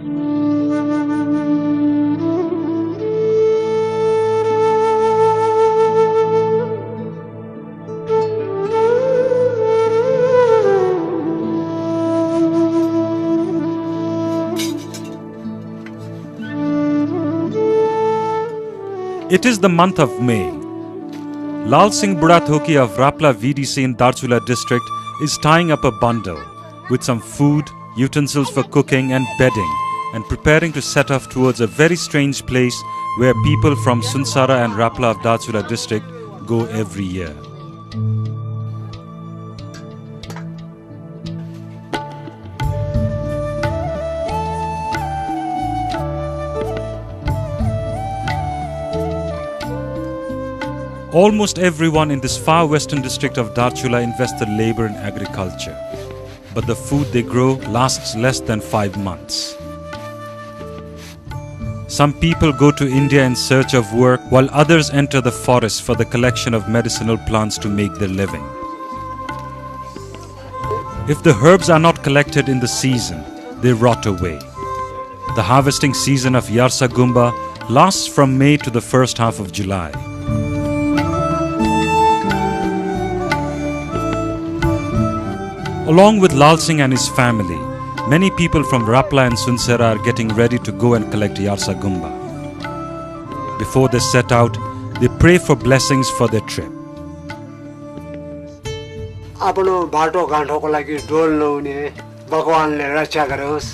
It is the month of May. Lal Singh Budathoki of Rapla VDC in Darchula district is tying up a bundle with some food, utensils for cooking and bedding and preparing to set off towards a very strange place where people from Sunsara and Rapla of Darchula district go every year. Almost everyone in this far western district of Darchula invests their labor in agriculture. But the food they grow lasts less than 5 months. Some people go to India in search of work, while others enter the forest for the collection of medicinal plants to make their living. If the herbs are not collected in the season, they rot away. The harvesting season of Yarsagumba lasts from May to the first half of July. Along with Lal Singh and his family, many people from Rapla and Sunsara are getting ready to go and collect Yarsagumba. Before they set out, they pray for blessings for their trip. आफ्नो बाटो घाटोको लागि डोल नहुने भगवानले रक्षा गरोस्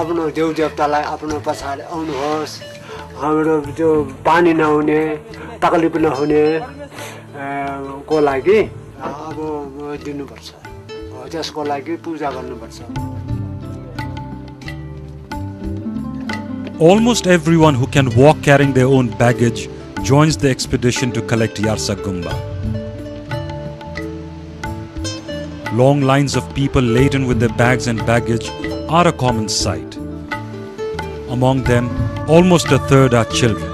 आफ्नो देव देवतालाई आफ्नो पछाडि आउनुहोस् हाम्रो त्यो पानी नहुने तकलिफ नहुने को लागि अब दिनुपर्छ त्यसको लागि पूजा गर्नुपर्छ. Almost everyone who can walk carrying their own baggage joins the expedition to collect Yarsagumba. Long lines of people laden with their bags and baggage are a common sight. Among them, almost a third are children.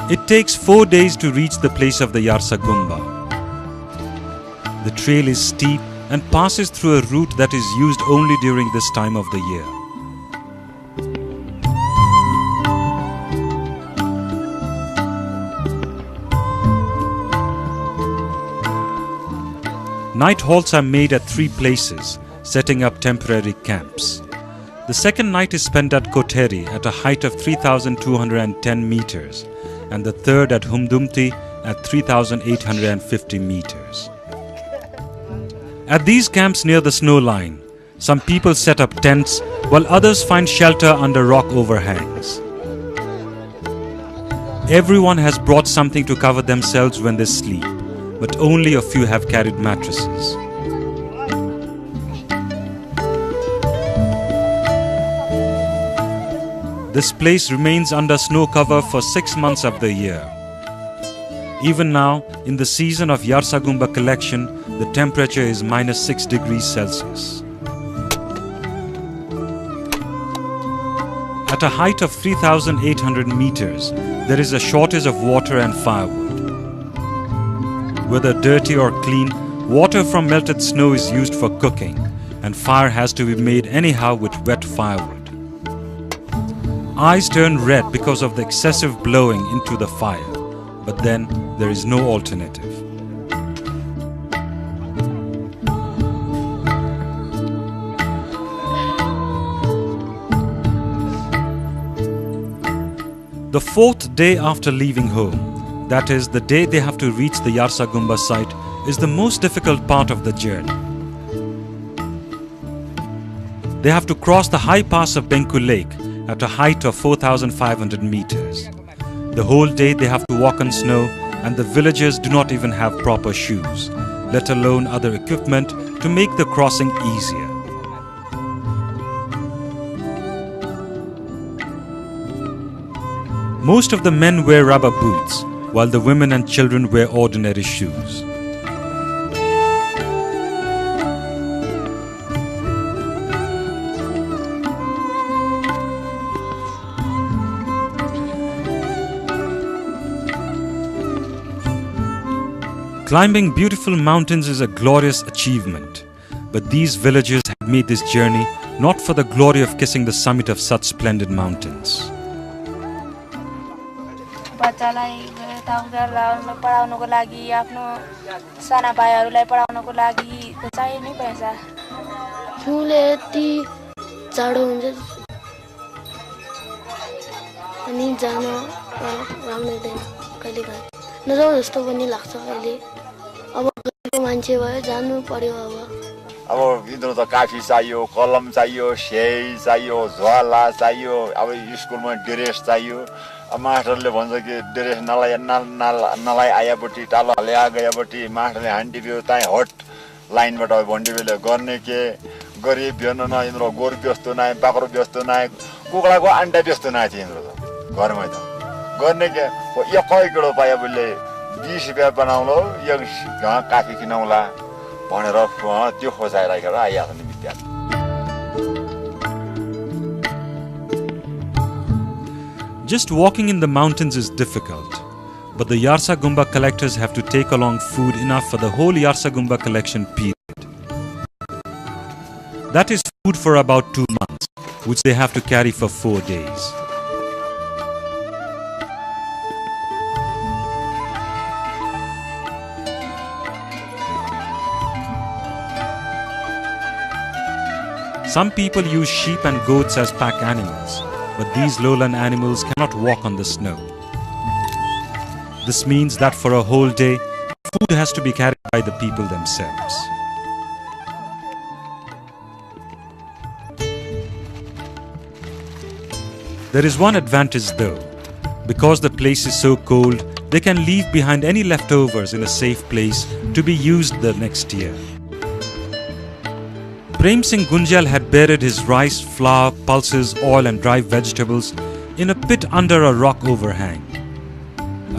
It takes 4 days to reach the place of the Yarsagumba. The trail is steep and passes through a route that is used only during this time of the year. Night halts are made at 3 places, setting up temporary camps. The second night is spent at Koteri at a height of 3,210 meters and the third at Humdumti at 3,850 meters. At these camps near the snow line, some people set up tents while others find shelter under rock overhangs. Everyone has brought something to cover themselves when they sleep, but only a few have carried mattresses. This place remains under snow cover for 6 months of the year. Even now, in the season of Yarsagumba collection, the temperature is -6 degrees Celsius. At a height of 3,800 meters, there is a shortage of water and firewood. Whether dirty or clean, water from melted snow is used for cooking, and fire has to be made anyhow with wet firewood. Eyes turn red because of the excessive blowing into the fire, but then there is no alternative. The 4th day after leaving home, that is, the day they have to reach the Yarsagumba site, is the most difficult part of the journey. They have to cross the high pass of Benku Lake at a height of 4,500 meters. The whole day they have to walk on snow, and the villagers do not even have proper shoes, let alone other equipment to make the crossing easier. Most of the men wear rubber boots, while the women and children wear ordinary shoes. Climbing beautiful mountains is a glorious achievement, but these villagers have made this journey not for the glory of kissing the summit of such splendid mountains. बच्चालाई पढाउनको लागि आफ्नो साना भाइहरूलाई पढाउनको लागि चाहिए नि पैसा हिउँले यति जाडो हुन्छ अनि जान राम्रो हुँदैन कहिलेकाहीँ नजाउँ जस्तो पनि लाग्छ अहिले अब गएको मान्छे भयो जानु पर्यो अब इन्द्र त काफी चाहियो कलम चाहियो स्याही चाहियो झोला चाहियो अब स्कुलमा ड्रेस चाहियो अब मास्टरले भन्छ कि ड्रेस नलाइ आएपछि टालो हाले गएपछि मास्टरले हान्टिदियो त्यही हट लाइनबाट भन्डिबेले गर्ने के गरिब भ्यन न इन्द्र गोरु व्यस्त नाय बाख्रो व्यस्त नाय कुखुराको अन्डा व्यस्त नाय थियो इन्द्र त घरमै त गर्ने के एक किलो पाए बोले 20 रुपैयाँ बनाउलो एक काफी किनौला भनेर त्यो खोजाइराखेर आइहाल्छ नि विद्यार्थी Just walking in the mountains is difficult, but the Yarsagumba collectors have to take along food enough for the whole Yarsagumba collection period. That is food for about 2 months, which they have to carry for 4 days. Some people use sheep and goats as pack animals, but these lowland animals cannot walk on the snow. This means that for a whole day, food has to be carried by the people themselves. There is one advantage though. Because the place is so cold, they can leave behind any leftovers in a safe place to be used the next year. Prem Singh Gunjal had buried his rice, flour, pulses, oil and dry vegetables in a pit under a rock overhang.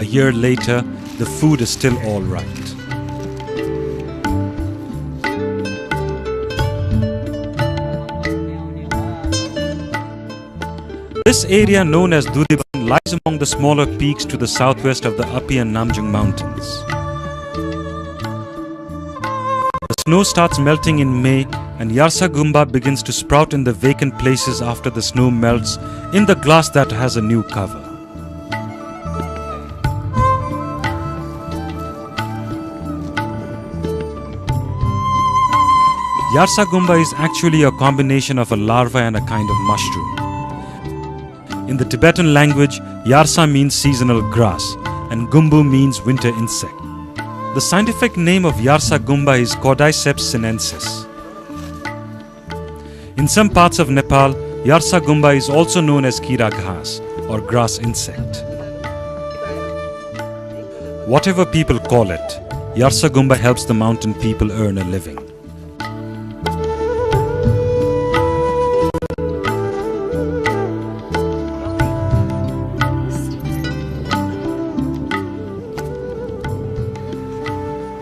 A year later, the food is still all right. This area known as Dudiban lies among the smaller peaks to the southwest of the Api and Namjung mountains. The snow starts melting in May and Yarsagumba begins to sprout in the vacant places after the snow melts in the glass that has a new cover. Yarsagumba is actually a combination of a larva and a kind of mushroom. In the Tibetan language, Yarsa means seasonal grass and Gumbu means winter insect. The scientific name of Yarsagumba is Cordyceps sinensis. In some parts of Nepal, Yarsagumba is also known as Kira Ghas or grass insect. Whatever people call it, Yarsagumba helps the mountain people earn a living.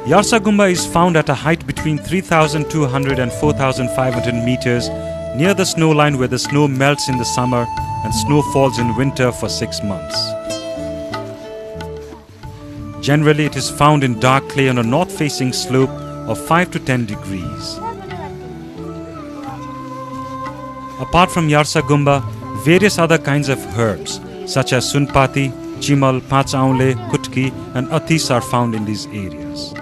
Yarsagumba is found at a height between 3,200 and 4,500 meters near the snow line where the snow melts in the summer and snow falls in winter for 6 months. Generally, it is found in dark clay on a north-facing slope of 5 to 10 degrees. Apart from Yarsagumba, various other kinds of herbs such as sunpati, chimal, pachaule, kutki and atis are found in these areas.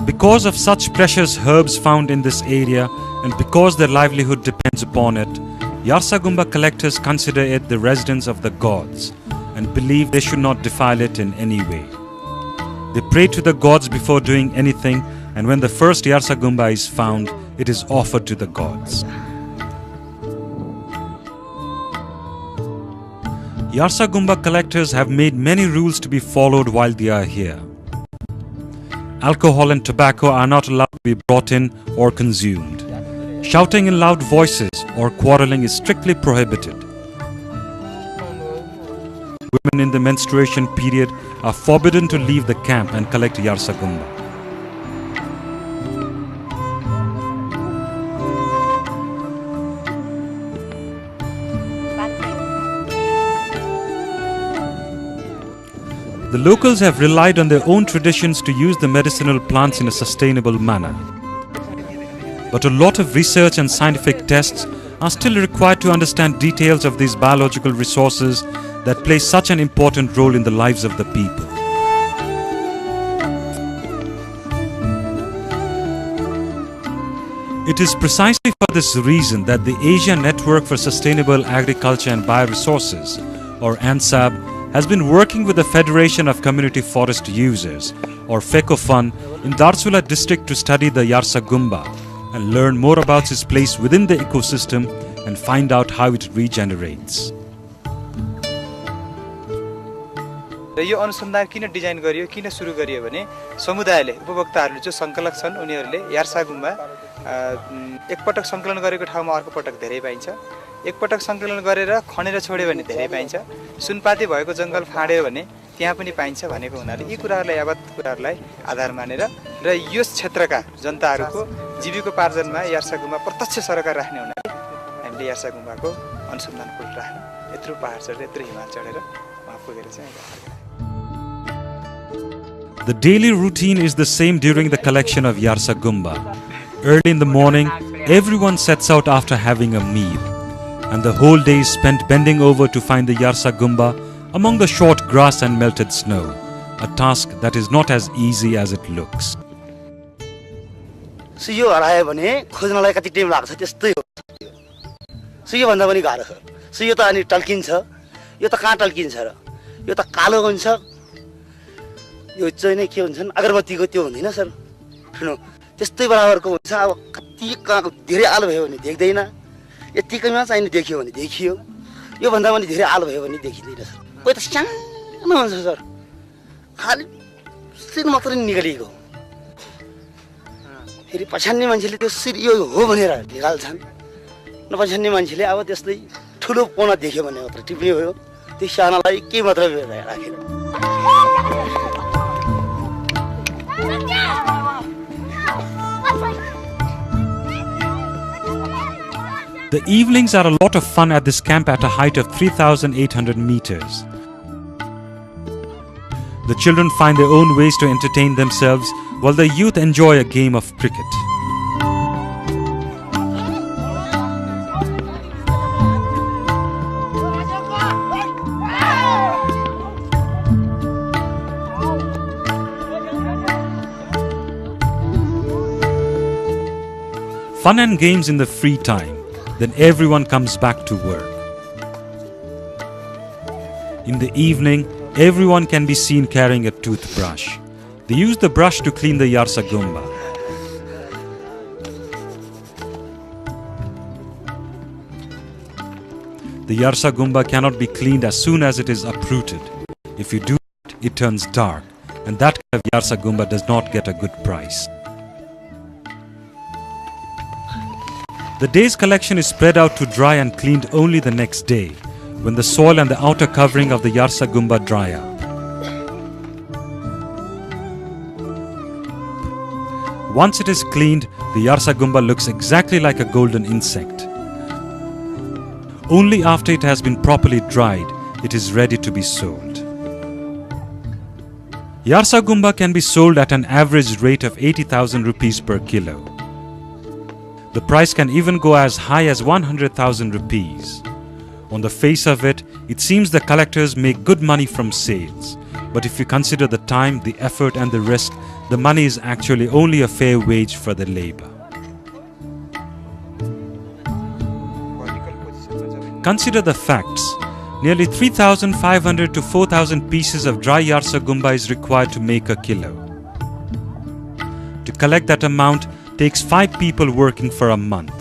Because of such precious herbs found in this area and because their livelihood depends upon it, Yarsagumba collectors consider it the residence of the gods and believe they should not defile it in any way. They pray to the gods before doing anything, and when the first Yarsagumba is found, it is offered to the gods. Yarsagumba collectors have made many rules to be followed while they are here. Alcohol and tobacco are not allowed to be brought in or consumed. Shouting in loud voices or quarreling is strictly prohibited. Women in the menstruation period are forbidden to leave the camp and collect Yarsagumba. The locals have relied on their own traditions to use the medicinal plants in a sustainable manner. But a lot of research and scientific tests are still required to understand details of these biological resources that play such an important role in the lives of the people. It is precisely for this reason that the Asia Network for Sustainable Agriculture and Bioresources, or ANSAB, has been working with the Federation of Community Forest Users, or FECOFUN, in Darsula district to study the Yarsagumba and learn more about its place within the ecosystem and find out how it regenerates. यो अनुसन्धान किन design गरियो किन सुरु गरियो भने समुदायले उपभोक्ताहरूले जो संकलक छन् उनीहरूले यार्सागुम्बा एकपटक संकलन गरेको ठाउँमा अर्को पटक धेरै पाइन्छ एकपटक संकलन गरेर खनेर छोड्यो भने धेरै पाइन्छ सुनपाती भएको जंगल फाड्यो भने त्यहाँ पनि पाइन्छ भनेको हुनाले यी कुराहरुलाई यावत कुराहरुलाई आधार मानेर र यस क्षेत्रका जनताहरुको जीविकोपार्जनमा यार्सागुम्बा प्रत्यक्ष सरकार राख्ने हुनाले हामीले यार्सागुम्बाको अनुसन्धान पुल राख्न यत्रो पहाड चढेर यत्रो हिमाल चढेर वहाँ पुगेर चाहिँ The daily routine is the same during the collection of Yarsagumba. Early in the morning, everyone sets out after having a meal, and the whole day is spent bending over to find the Yarsagumba among the short grass and melted snow, a task that is not as easy as it looks. सुयो हरायो भने खोज्नलाई कति time लाग्छ त्यस्तै हो सुयो भन्दा पनि गाह्रो छ सुयो त अनि टल्किन्छ यो त कहाँ टल्किन्छ र यो त कालो हुन्छ यो चाहिँ नै के हुन्छ अगरबत्तीको त्यो हुँदैन सर ठुलो त्यस्तै बराबरको हुन्छ अब कति धेरै आलो भयो भने देख्दैन यतिकैमा चाहिँ देखियो भने देखियो यो भन्दा पनि धेरै आलो भयो भने देखिदैन सर कोही त सानो हुन्छ सर खाली सिन मात्रै निकालिएको फेरि पछान्ने मान्छेले त्यो सिर यो हो भनेर निकाल्छन् नपछान्ने मान्छेले अब त्यस्तै ठुलो कोना देख्यो भने मात्र टिप्ने हो त्यो सानालाई के मात्र राखेन The evenings are a lot of fun at this camp at a height of 3,800 meters. The children find their own ways to entertain themselves while the youth enjoy a game of cricket. Fun and games in the free time, then everyone comes back to work. In the evening, everyone can be seen carrying a toothbrush. They use the brush to clean the Yarsagumba. The Yarsagumba cannot be cleaned as soon as it is uprooted. If you do it, it turns dark, and that kind of Yarsagumba does not get a good price. The day's collection is spread out to dry and cleaned only the next day, when the soil and the outer covering of the Yarsagumba dry up. Once it is cleaned, the Yarsagumba looks exactly like a golden insect. Only after it has been properly dried, it is ready to be sold. Yarsagumba can be sold at an average rate of 80,000 rupees per kilo. The price can even go as high as 100,000 rupees. On the face of it, it seems the collectors make good money from sales. But if you consider the time, the effort and the risk, the money is actually only a fair wage for the labor. Consider the facts. Nearly 3,500 to 4,000 pieces of dry Yarsagumba is required to make a kilo. To collect that amount takes 5 people working for a month.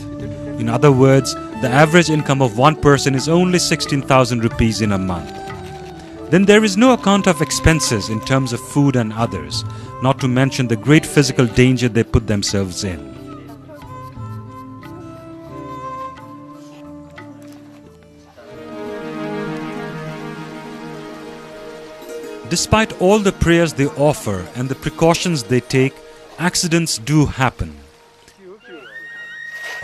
In other words, the average income of one person is only 16,000 rupees in a month. Then there is no account of expenses in terms of food and others, not to mention the great physical danger they put themselves in. Despite all the prayers they offer and the precautions they take, accidents do happen.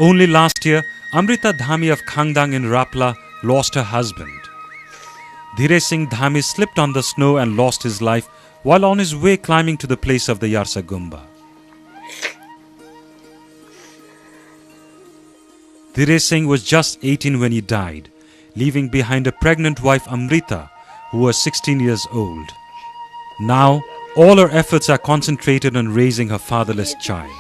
Only last year, Amrita Dhami of Khangdang in Rapla lost her husband. Dhire Singh Dhami slipped on the snow and lost his life while on his way climbing to the place of the Yarsagumba. Dhire Singh was just 18 when he died, leaving behind a pregnant wife Amrita, who was 16 years old. Now, all her efforts are concentrated on raising her fatherless child.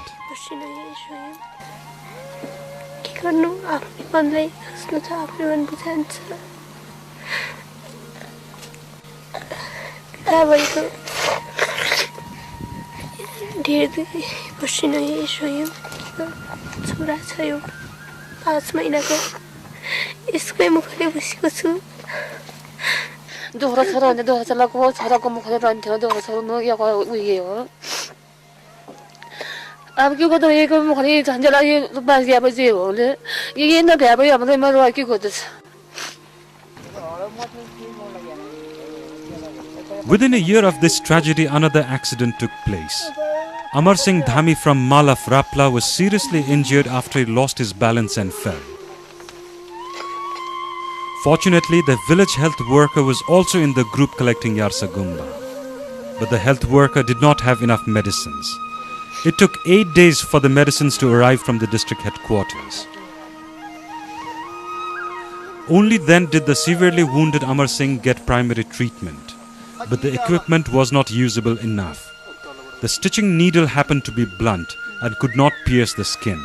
दोहोरो छोरो भने दोहोरो छोराको छोराको मुखले रहन्थ्यो दोहोरो छोरो नगएको उयो हो अब के गर्दा यको मुखले झन्झला यो बाजिया बजे हो ले यो नभ्याबै हाम्रो मेरो के गर्दैछ. Within a year of this tragedy, another accident took place. Amar Singh Dhami from Malaf, Rapla was seriously injured after he lost his balance and fell. Fortunately, the village health worker was also in the group collecting Yarsagumba. But the health worker did not have enough medicines. It took 8 days for the medicines to arrive from the district headquarters. Only then did the severely wounded Amar Singh get primary treatment. But the equipment was not usable enough. The stitching needle happened to be blunt and could not pierce the skin.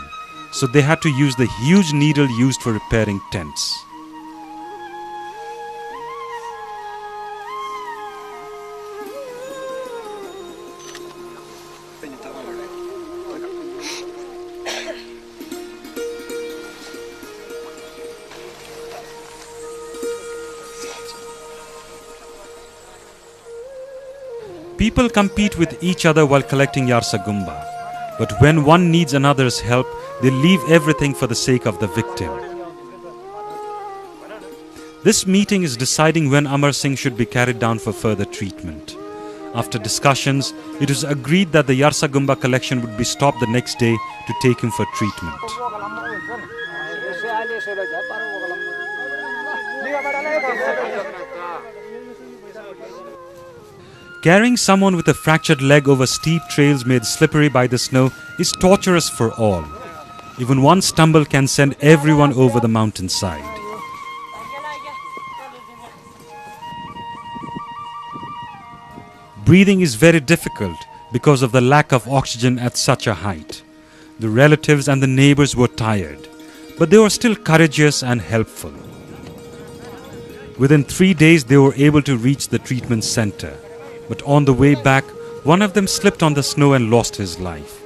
So they had to use the huge needle used for repairing tents. People compete with each other while collecting Yarsagumba, but when one needs another's help, they leave everything for the sake of the victim. This meeting is deciding when Amar Singh should be carried down for further treatment. After discussions, it was agreed that the Yarsagumba collection would be stopped the next day to take him for treatment. Carrying someone with a fractured leg over steep trails made slippery by the snow is torturous for all. Even one stumble can send everyone over the mountainside. Breathing is very difficult because of the lack of oxygen at such a height. The relatives and the neighbors were tired, but they were still courageous and helpful. Within 3 days, they were able to reach the treatment center. But on the way back, one of them slipped on the snow and lost his life.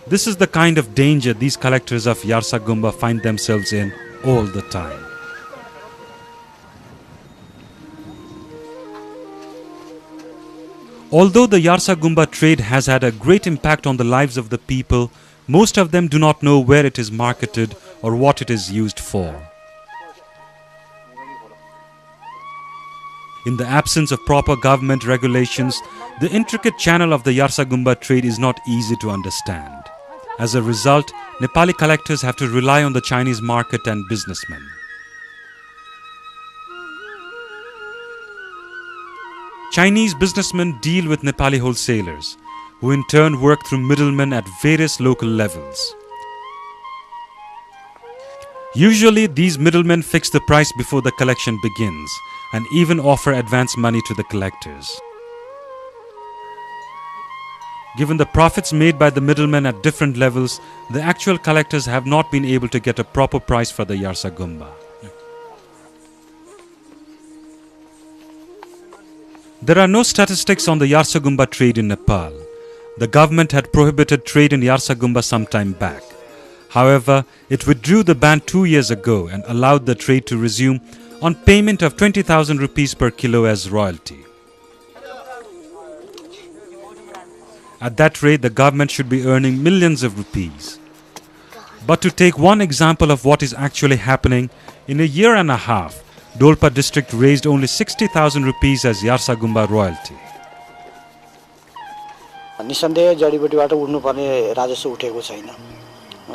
This is the kind of danger these collectors of Yarsagumba find themselves in all the time. Although the Yarsagumba trade has had a great impact on the lives of the people, most of them do not know where it is marketed or what it is used for. In the absence of proper government regulations, the intricate channel of the Yarsagumba trade is not easy to understand. As a result, Nepali collectors have to rely on the Chinese market and businessmen. Chinese businessmen deal with Nepali wholesalers, who in turn work through middlemen at various local levels. Usually, these middlemen fix the price before the collection begins, and even offer advance money to the collectors. Given the profits made by the middlemen at different levels, the actual collectors have not been able to get a proper price for the Yarsagumba. There are no statistics on the Yarsagumba trade in Nepal. The government had prohibited trade in Yarsagumba some time back. However, it withdrew the ban 2 years ago and allowed the trade to resume on payment of 20,000 rupees per kilo as royalty. At that rate, the government should be earning millions of rupees. But to take one example of what is actually happening, in a year and a half, Dolpa district raised only 60,000 rupees as Yarsagumba royalty. निसन्देह जडीबुटीबाट उड्नुपर्ने राजस्व उठेको छैन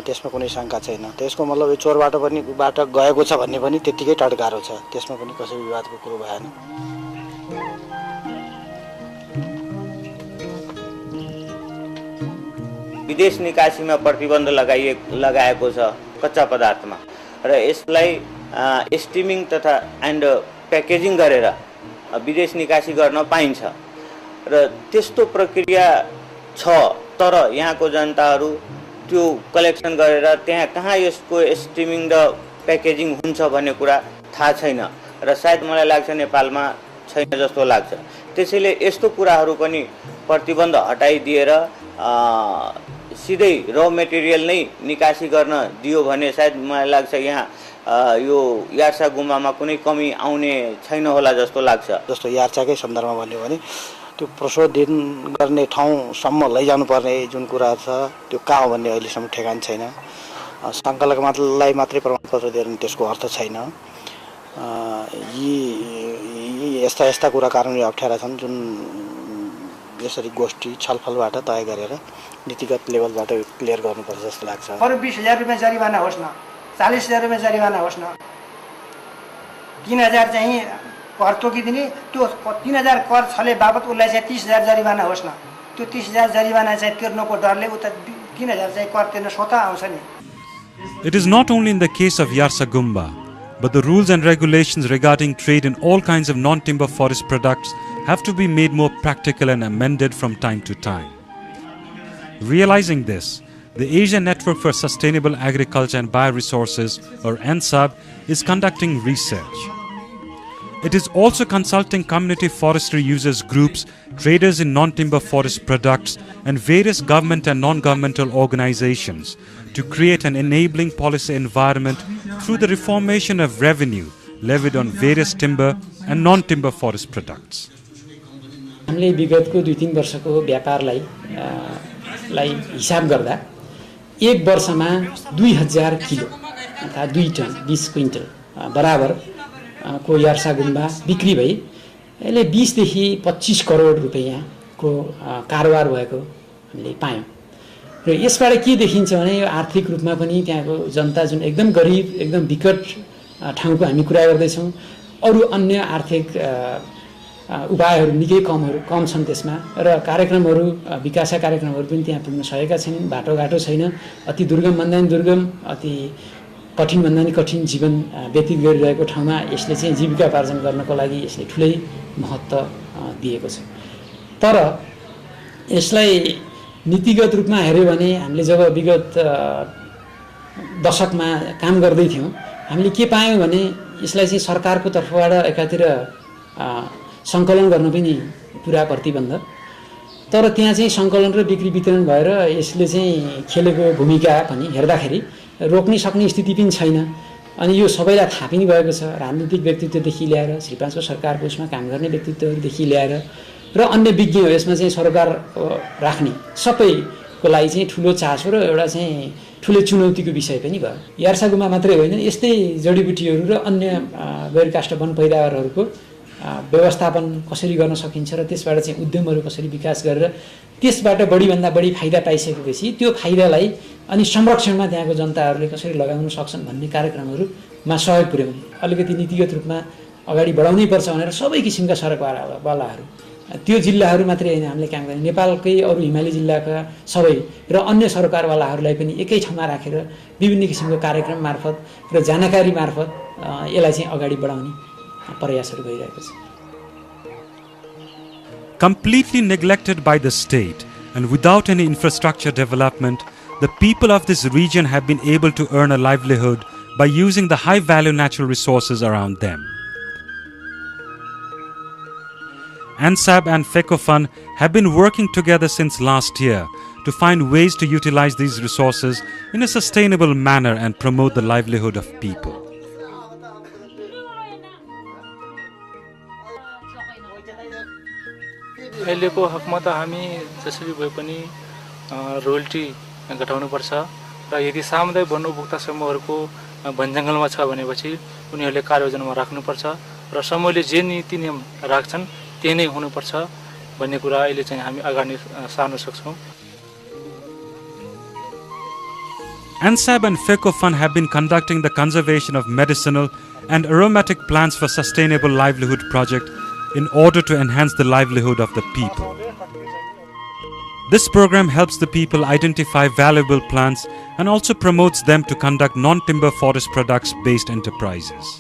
त्यसमा कुनै शङ्का छैन। त्यसको मतलब यो चोरबाट पनि बाट गएको छ भन्ने पनि त्यतिकै टाढो गाह्रो छ, त्यसमा पनि कसै विवादको कुरो भएन। विदेश निकासीमा प्रतिबन्ध लगाएको छ कच्चा पदार्थमा र यसलाई स्टिमिङ तथा एन्ड प्याकेजिङ गरेर विदेश निकासी गर्न पाइन्छ र त्यस्तो प्रक्रिया छ, तर यहाँको जनताहरू त्यो कलेक्सन गरेर त्यहाँ कहाँ यसको स्टिमिङ र प्याकेजिङ हुन्छ भन्ने कुरा थाहा छैन र सायद मलाई लाग्छ नेपालमा छैन जस्तो लाग्छ। त्यसैले यस्तो कुराहरू पनि प्रतिबन्ध हटाइदिएर सिधै र मेटेरियल नै निकासी गर्न दियो भने सायद मलाई लाग्छ यहाँ यो यार्सा गुम्बामा कुनै कमी आउने छैन होला जस्तो लाग्छ। जस्तो यार्साकै सन्दर्भमा भन्यो भने त्यो प्रशोधन गर्ने ठाउँसम्म लैजानुपर्ने जुन कुरा छ त्यो कहाँ हो भन्ने अहिलेसम्म ठेगान छैन। सङ्कलकलाई मात्रै प्रमाणपत्र दिएर त्यसको अर्थ छैन। यी यस्ता कुरा कारणले अप्ठ्यारा छन् जुन यसरी गोष्ठी छलफलबाट तय गरेर नीतिगत लेभलबाट क्लियर गर्नुपर्छ जस्तो लाग्छ। अरू 20,000 रुपियाँ जरिवाना होस् न, 40,000 रुपियाँ जरिवाना होस् न, 3,000 चाहिँ कर तोकिदिने, त्यो 3,000 कर छले बाबत उसलाई चाहिँ 30,000 जरिवाना होस् न। त्यो 30,000 जरिवाना चाहिँ तिर्नुको डरले उता 3,000 चाहिँ कर तिर्न स्वतः आउँछ नि। It is not only in the case of Yarsagumba, but the rules and regulations regarding trade in all kinds of non-timber forest products have to be made more practical and amended from time to time. Realizing this, the Asia Network for Sustainable Agriculture and Bioresources, or NSAB, is conducting research. It is also consulting community forestry users groups, traders in non-timber forest products, and various government and non-governmental organizations to create an enabling policy environment through the reformation of revenue levied on various timber and non-timber forest products. हामीले विगतको 2-3 वर्षको व्यापारलाई हिसाब गर्दा एक वर्षमा 2000 kilo अर्थात् 2 ton 20 quintal बराबर को यार्सागुम्बा बिक्री भई यसले 20 देखि 25 करोड रुपैयाँको कारोबार भएको हामीले पायौं र यसबाट के देखिन्छ भने यो आर्थिक रूपमा पनि त्यहाँको जनता जुन एकदम गरिब एकदम विकट ठाउँको हामी कुरा गर्दै छौं अरु अन्य आर्थिक उपायहरू निकै कम छन् त्यसमा र कार्यक्रमहरू विकास कार्यक्रमहरू पनि त्यहाँ पुग्न सकेका छैनन् बाटोघाटो छैन अति दुर्गम भन्दा नि दुर्गम अति कठिन भन्दा नि कठिन जीवन व्यतीत गरिरहेको ठाउँमा यसले चाहिँ जीविकोपार्जन गर्नको लागि यसले ठूलै महत्त्व दिएको छ तर यसलाई नीतिगत रूपमा हेर्यो भने हामीले जब विगत दशकमा काम गर्दै थियौं हामीले के पायौं भने यसलाई चाहिँ सरकारको तर्फबाट एकातिर संकलन गर्न पनि पुरा प्रतिबन्ध तर त्यहाँ चाहिँ संकलन र बिक्री वितरण भएर यसले चाहिँ खेलेको भूमिका पनि हेर्दाखेरि रोक्न सक्ने स्थिति पनि छैन अनि यो सबैलाई थाहा पनि भएको छ राजनीतिक व्यक्तित्वदेखि ल्याएर श्री 5 सरकारको उसमा काम गर्ने व्यक्तित्वदेखि ल्याएर र अन्य विज्ञ यसमा चाहिँ सरकार राख्ने सबैको लागि चाहिँ ठूलो चासो र एउटा चाहिँ ठूलो चुनौतीको विषय पनि भयो यार्सागुम्बा मात्रै होइन यस्तै जडीबुटीहरू र अन्य गैरकाष्ठ वन पैदावारहरूको व्यवस्थापन कसरी गर्न सकिन्छ र त्यसबाट चाहिँ उद्यमहरू कसरी विकास गरेर त्यसबाट बढी भन्दा बढी फाइदा पाइसकेपछि त्यो फाइदालाई अनि संरक्षणमा त्यहाँको जनताहरूले कसरी लगाउन सक्छन् भन्ने कार्यक्रमहरुमा सहयोग पुर्याउने अलिकति नीतिगत रूपमा अगाडि बढाउनै पर्छ भनेर सबै किसिमका सरकारवालाहरू त्यो जिल्लाहरू मात्रै हैन हामीले काम गर्ने नेपालकै अरु हिमाली जिल्लाका सबै र अन्य सरकारवालाहरूलाई पनि एकै ठाउँमा राखेर विभिन्न किसिमको कार्यक्रम मार्फत र जानकारी मार्फत यसलाई चाहिँ अगाडि बढाउने प्रयासहरू भइरहेको छ Completely neglected by the state and without any infrastructure development, the people of this region have been able to earn a livelihood by using the high-value natural resources around them. ANSAB and FECOFUN have been working together since last year to find ways to utilize these resources in a sustainable manner and promote the livelihood of people. अहिलेको हकमा त हामी जसरी भए पनि royalty घटाउनुपर्छ र यदि सामुदायिक one उपभोक्ता समूहहरूको वनजङ्गलमा छ भनेपछि उनीहरूले कार्ययोजनामा राख्नुपर्छ र समूहले जे नीति नियम राख्छन् त्यही नै हुनुपर्छ भन्ने कुरा अहिले चाहिँ हामी अगाडि सार्न सक्छौं ANSAB and FECOFUN have been conducting the conservation of medicinal and aromatic plants for sustainable livelihood project in order to enhance the livelihood of the people. This program helps the people identify valuable plants and also promotes them to conduct non-timber forest products based enterprises.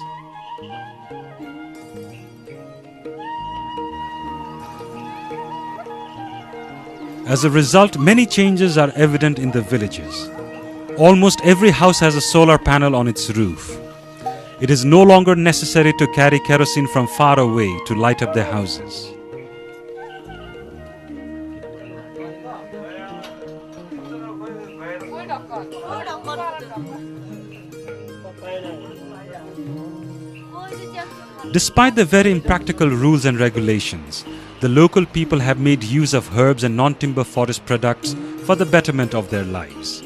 As a result, many changes are evident in the villages. Almost every house has a solar panel on its roof. It is no longer necessary to carry kerosene from far away to light up their houses. Despite the very impractical rules and regulations, the local people have made use of herbs and non-timber forest products for the betterment of their lives.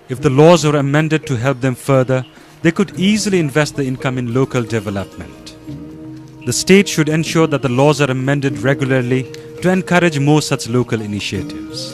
If the laws were amended to help them further, they could easily invest the income in local development. The state should ensure that the laws are amended regularly to encourage more such local initiatives.